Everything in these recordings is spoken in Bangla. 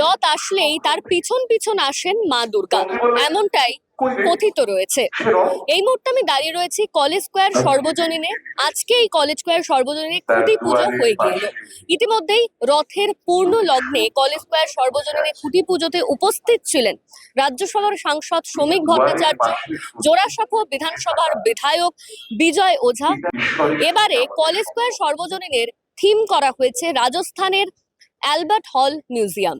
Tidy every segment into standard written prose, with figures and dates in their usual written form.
রথ আসলেই তার পিছন পিছন আসেন মা দুর্গা, এমনটাই কথিত রয়েছে। এই মুহূর্তে আমি দাঁড়িয়ে রয়েছি কলেজ স্কোয়ার সর্বজনীনে। আজকে এই কলেজ স্কোয়ার সর্বজনীনে খুঁটি পুজো হয়ে গেল। ইতিমধ্যেই রথের পূর্ণ লগ্নে কলেজ স্কোয়ার সর্বজনীনে খুঁটি পুজোতে উপস্থিত ছিলেন রাজ্যসভার সাংসদ শ্রমিক ভট্টাচার্য, জোড়াসাঁকো বিধানসভার বিধায়ক বিজয় ওঝা। এবারে কলেজ স্কোয়ার সর্বজনীনের থিম করা হয়েছে রাজস্থানের অ্যালবার্ট হল মিউজিয়াম।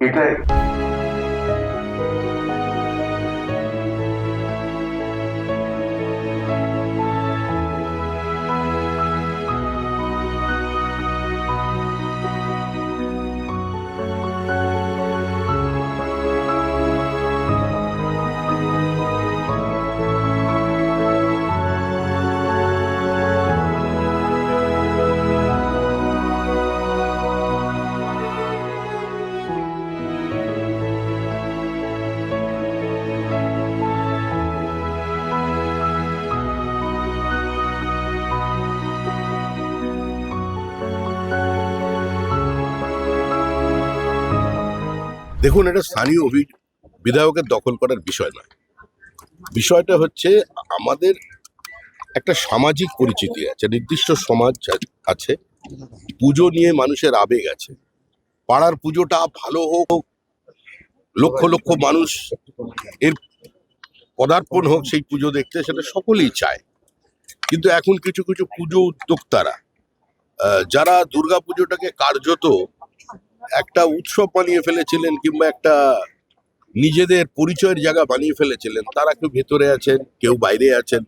দেখুন, এটা স্থানীয় বিধায়কের দখল করার বিষয় নয়। বিষয়টা হচ্ছে আমাদের একটা সামাজিক পরিচিতি আছে, নির্দিষ্ট সমাজ আছে, পুজো নিয়ে মানুষের আবেগ আছে। পাড়ার পুজোটা ভালো হোক, লক্ষ লক্ষ মানুষ এর পদার্পণ হোক সেই পুজো দেখতে, সেটা সকলেই চায়। কিন্তু এখন কিছু কিছু পুজো উদ্যোক্তারা যারা দুর্গা পুজোটাকে কার্যত একটা উৎসব বানিয়ে ফেলেছিলেন কিংবা একটা নিজেদের পরিচয়ের জায়গা বানিয়ে ফেলেছিলেন, তারা কেউ ভেতরে আছেন, কেউ বাইরে আছেন,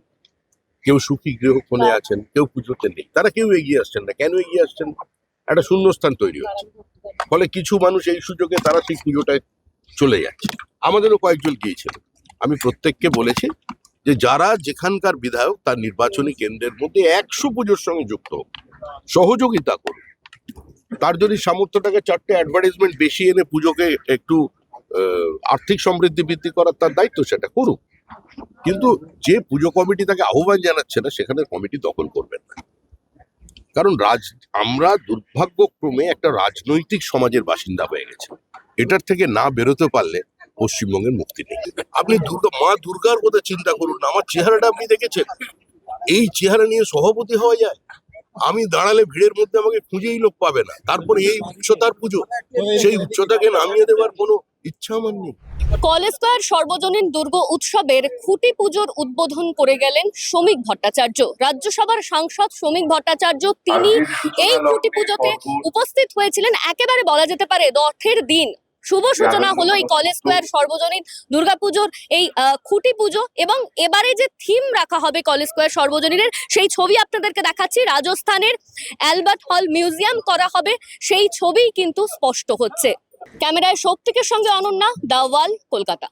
কেউ সুখী গৃহকোণে আছেন, কেউ পুজোতে নেই। তারা কেউ এগিয়ে আসছেন না। কেন এগিয়ে আসছেন? একটা শূন্যস্থান তৈরি হচ্ছে। ফলে কিছু মানুষ এই সুযোগে তারা সেই পুজোটায় চলে যাচ্ছে। আমাদেরও কয়েকজন গিয়েছিল। আমি প্রত্যেককে বলেছি যে যারা যেখানকার বিধায়ক তার নির্বাচনী কেন্দ্রের মধ্যে 100 পুজোর সঙ্গে যুক্ত হোক, সহযোগিতা করুন। তার যদি সামর্থ্যটাকে 4টে অ্যাডভার্টাইজমেন্ট বেশি এনে পুজোকে একটু আর্থিক সমৃদ্ধি বৃদ্ধি করার তার দায়িত্ব, সেটা করুক। কিন্তু যে পুজো কমিটি তাকে আহ্বান জানাচ্ছে না, সেখানে কমিটি দখল করবেন না। কারণ আমরা দুর্ভাগ্যক্রমে একটা রাজনৈতিক সমাজের বাসিন্দা হয়ে গেছে। এটার থেকে না বেরোতে পারলে পশ্চিমবঙ্গের মুক্তি নেই। আপনি মা দুর্গার কথা চিন্তা করুন। আমার চেহারাটা আপনি দেখেছেন? এই চেহারা নিয়ে সভাপতি হওয়া যায়? আমি দাঁড়ালে ভিড়ের মধ্যে আমাকে খুঁজেই লোক পাবে না। তারপরে এই উচ্চতার পুজো, সেই উচ্চতাকে নামিয়ে দেওয়ার কোনো ইচ্ছা আমার নেই। কলেজ স্কোয়ার সর্বজনীন দুর্গ উৎসবের খুঁটি পুজোর উদ্বোধন করে গেলেন শ্রমিক ভট্টাচার্য। রাজ্যসভার সাংসদ শ্রমিক ভট্টাচার্য তিনি এই খুঁটি পুজোতে উপস্থিত হয়েছিলেন। একেবারে বলা যেতে পারে রথের দিন শুভ সূচনা হলো এই কলেজ স্কোয়ার সর্বজনীন দুর্গাপুজোর এই খুঁটি পুজো। এবং এবারে যে থিম রাখা হবে কলেজ স্কোয়ার সর্বজনীনের, সেই ছবি আপনাদেরকে দেখাচ্ছি। রাজস্থানের অ্যালবার্ট হল মিউজিয়াম করা হবে, সেই ছবি কিন্তু স্পষ্ট হচ্ছে। ক্যামেরায় শক্তিকের সঙ্গে অনন্যা, দ্য ওয়াল, কলকাতা।